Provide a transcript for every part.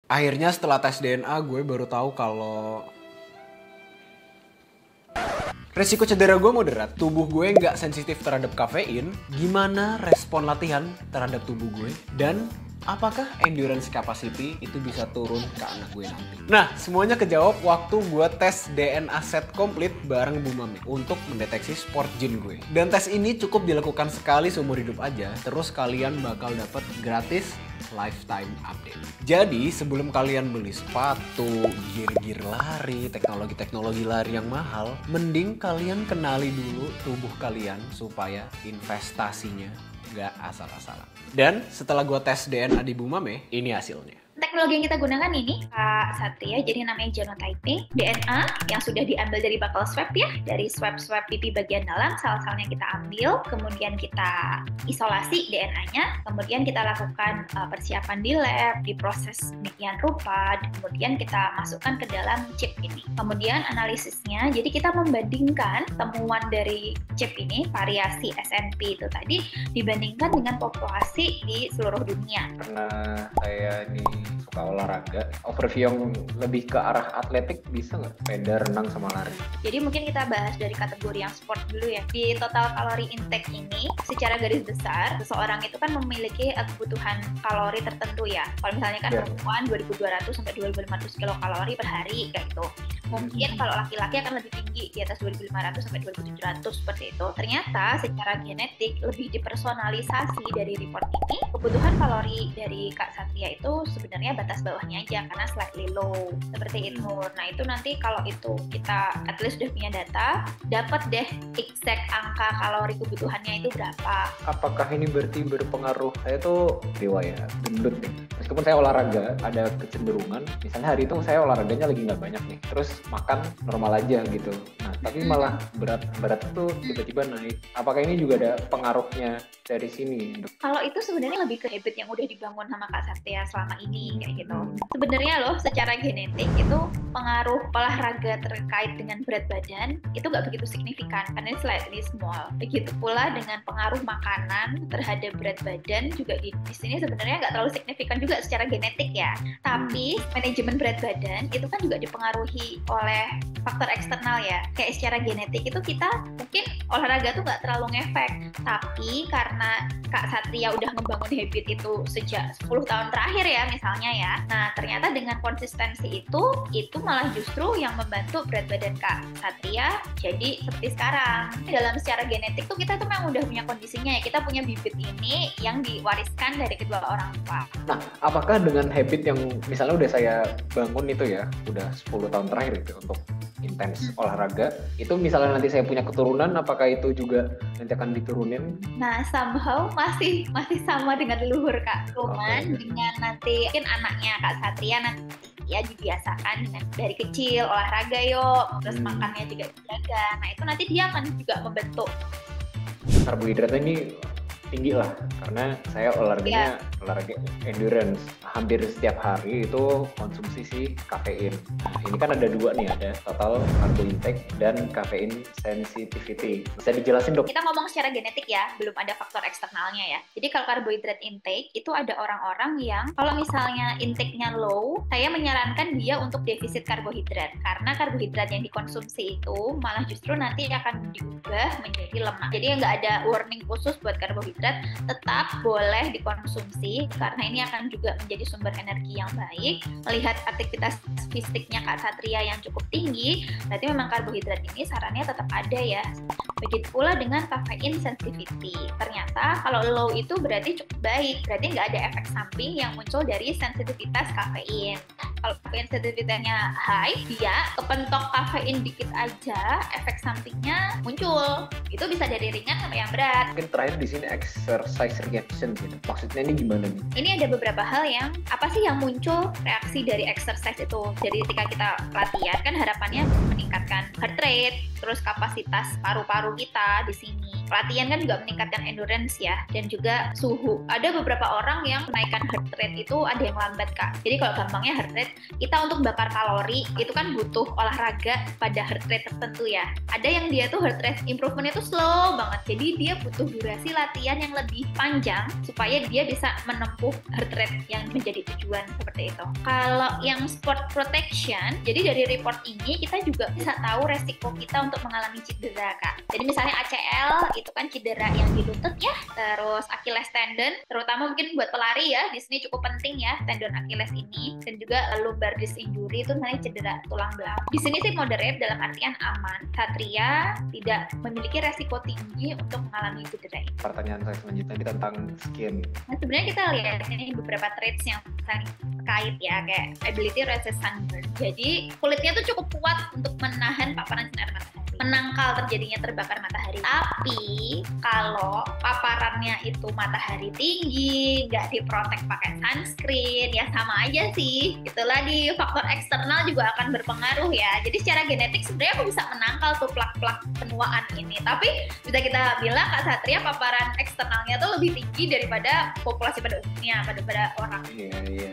Akhirnya setelah tes DNA gue baru tahu kalau resiko cedera gue moderat, tubuh gue nggak sensitif terhadap kafein, gimana respon latihan terhadap tubuh gue, dan apakah endurance capacity itu bisa turun ke anak gue nanti. Nah, semuanya kejawab waktu gue tes DNA set komplit bareng Bu Mami untuk mendeteksi sport gene gue. Dan tes ini cukup dilakukan sekali seumur hidup aja, terus kalian bakal dapat gratis lifetime update. Jadi sebelum kalian beli sepatu, gear-gear lari, teknologi-teknologi lari yang mahal, mending kalian kenali dulu tubuh kalian supaya investasinya nggak asal-asalan. Dan setelah gue tes DNA di Bu Mame, ini hasilnya. Teknologi yang kita gunakan ini, Kak Satria, jadi namanya genotyping, DNA yang sudah diambil dari bakal swab ya, dari swab pipi bagian dalam, sel-selnya kita ambil, kemudian kita isolasi DNA-nya, kemudian kita lakukan persiapan di lab, diproses demikian rupa, kemudian kita masukkan ke dalam chip ini. Kemudian analisisnya, jadi kita membandingkan temuan dari chip ini, variasi SNP itu tadi, dibandingkan dengan populasi di seluruh dunia. Karena saya suka olahraga, overview yang lebih ke arah atletik bisa nggak? Sepeda, renang, sama lari. Jadi mungkin kita bahas dari kategori yang sport dulu ya. Di total kalori intake ini, secara garis besar, seseorang itu kan memiliki kebutuhan kalori tertentu ya. Kalau misalnya kan perempuan 2.200 sampai 2.500 kilokalori per hari kayak gitu. Mungkin kalau laki-laki akan lebih tinggi, di atas 2.500 sampai 2.700 seperti itu. Ternyata secara genetik lebih dipersonalisasi dari report ini. Kebutuhan kalori dari Kak Satria itu sebenarnya batas bawahnya aja karena slightly low seperti itu. Nah itu nanti kalau itu kita at least sudah punya data, dapat deh exact angka kalori kebutuhannya itu berapa. Apakah ini berarti berpengaruh? Saya tuh dewa ya, gendut nih. Meskipun saya olahraga, ada kecenderungan. Misalnya hari itu saya olahraganya lagi nggak banyak nih, terus makan normal aja gitu. Nah tapi malah berat itu tiba-tiba naik. Apakah ini juga ada pengaruhnya dari sini? Kalau itu sebenarnya lebih ke habit yang udah dibangun sama Kak Satria selama ini kayak gitu. Sebenarnya loh secara genetik itu pengaruh olahraga terkait dengan berat badan itu nggak begitu signifikan karena ini slightly small. Begitu pula dengan pengaruh makanan terhadap berat badan juga di sini sebenarnya nggak terlalu signifikan juga secara genetik ya. Tapi manajemen berat badan itu kan juga dipengaruhi oleh faktor eksternal ya. Kayak secara genetik itu kita mungkin olahraga tuh nggak terlalu ngefek, tapi karena Kak Satria udah ngebangun habit itu sejak 10 tahun terakhir ya misalnya ya. Nah ternyata dengan konsistensi itu malah justru yang membantu berat badan Kak Satria jadi seperti sekarang. Dalam secara genetik tuh kita tuh memang udah punya kondisinya ya. Kita punya bibit ini yang diwariskan dari kedua orang tua. Nah apakah dengan habit yang misalnya udah saya bangun itu ya, udah 10 tahun terakhir itu untuk intens olahraga, itu misalnya nanti saya punya keturunan, apakah itu juga nanti akan diturunin? Nah, somehow masih sama dengan leluhur Kak. Cuman dengan nanti mungkin anaknya Kak Satria nanti ya dibiasakan dengan dari kecil olahraga yuk, terus makannya juga dijaga. Nah, itu nanti dia akan juga membentuk. Karbohidratnya ini tinggi lah, karena saya olahraga endurance. Hampir setiap hari itu konsumsi si kafein. Nah, ini kan ada dua nih, ada total carbo intake dan caffeine sensitivity. Bisa dijelasin dok? Kita ngomong secara genetik ya, belum ada faktor eksternalnya ya. Jadi kalau karbohidrat intake itu ada orang-orang yang kalau misalnya intake-nya low, saya menyarankan dia untuk defisit karbohidrat. Karena karbohidrat yang dikonsumsi itu malah justru nanti akan diubah menjadi lemak. Jadi nggak ada warning khusus buat karbohidrat, tetap boleh dikonsumsi karena ini akan juga menjadi sumber energi yang baik. Melihat aktivitas fisiknya Kak Satria yang cukup tinggi, berarti memang karbohidrat ini sarannya tetap ada ya. Begitu pula dengan caffeine sensitivity. Ternyata kalau low itu berarti cukup baik, berarti nggak ada efek samping yang muncul dari sensitivitas kafein. Kalau kafein sensitivitasnya high, dia kepentok kafein dikit aja, efek sampingnya muncul. Itu bisa dari ringan sampai yang berat. Mungkin terakhir di sini exercise reaction gitu. Maksudnya ini gimana nih? Ini ada beberapa hal yang apa sih yang muncul reaksi dari exercise itu. Jadi ketika kita latihan kan harapannya meningkatkan heart rate, terus kapasitas paru-paru kita di sini. Latihan kan juga meningkatkan endurance ya, dan juga suhu. Ada beberapa orang yang menaikkan heart rate itu ada yang lambat Kak. Jadi kalau gampangnya heart rate, kita untuk bakar kalori itu kan butuh olahraga pada heart rate tertentu ya. Ada yang dia tuh heart rate improvementnya tuh slow banget. Jadi dia butuh durasi latihan yang lebih panjang supaya dia bisa menempuh heart rate yang menjadi tujuan seperti itu. Kalau yang sport protection, jadi dari report ini kita juga bisa tahu resiko kita untuk mengalami cedera Kak. Jadi misalnya ACL itu kan cedera yang di lutut ya, terus Achilles tendon, terutama mungkin buat pelari ya, di sini cukup penting ya tendon Achilles ini, dan juga lumbar disc injury itu sebenarnya cedera tulang belakang. Di sini sih moderate dalam artian aman. Satria tidak memiliki resiko tinggi untuk mengalami cedera ini. Pertanyaan saya selanjutnya ini tentang skin. Nah sebenarnya kita lihat ini beberapa traits yang saling terkait ya, kayak ability resist sunburn. Jadi kulitnya tuh cukup kuat untuk menahan paparan sinar matahari, menangkal terjadinya terbakar matahari. Tapi kalau paparannya itu matahari tinggi, nggak diprotek pakai sunscreen, ya sama aja sih. Itulah di faktor eksternal juga akan berpengaruh ya. Jadi secara genetik sebenarnya aku bisa menangkal tuh plak-plak penuaan ini. Tapi bisa kita bilang Kak Satria paparan eksternalnya tuh lebih tinggi daripada populasi pada umumnya, pada orang. Iya.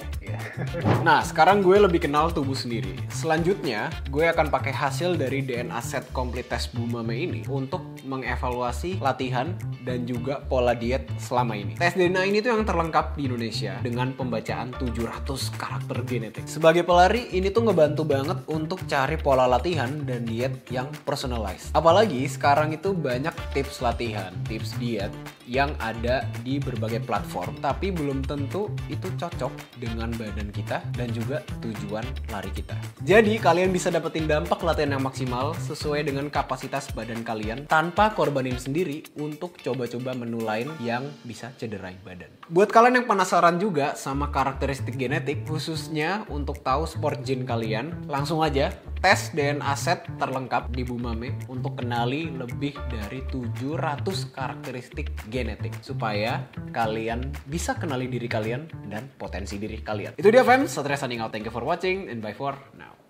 Nah, sekarang gue lebih kenal tubuh sendiri. Selanjutnya, gue akan pakai hasil dari DNA set complete test Bumame ini untuk mengevaluasi latihan dan juga pola diet selama ini. Tes DNA ini tuh yang terlengkap di Indonesia dengan pembacaan 700 karakter genetik. Sebagai pelari, ini tuh ngebantu banget untuk cari pola latihan dan diet yang personalized. Apalagi sekarang itu banyak tips latihan, tips diet yang ada di berbagai platform, tapi belum tentu itu cocok dengan badan kita dan juga tujuan lari kita. Jadi kalian bisa dapetin dampak latihan yang maksimal sesuai dengan kapasitas badan kalian tanpa korbanin sendiri untuk coba-coba menu lain yang bisa cederain badan. Buat kalian yang penasaran juga sama karakteristik genetik, khususnya untuk tahu sport gene kalian, langsung aja tes DNA set terlengkap di Bumame untuk kenali lebih dari 700 karakteristik genetik supaya kalian bisa kenali diri kalian dan potensi diri kalian. Itu dia fam, Satria signing out. Thank you for watching and bye for now.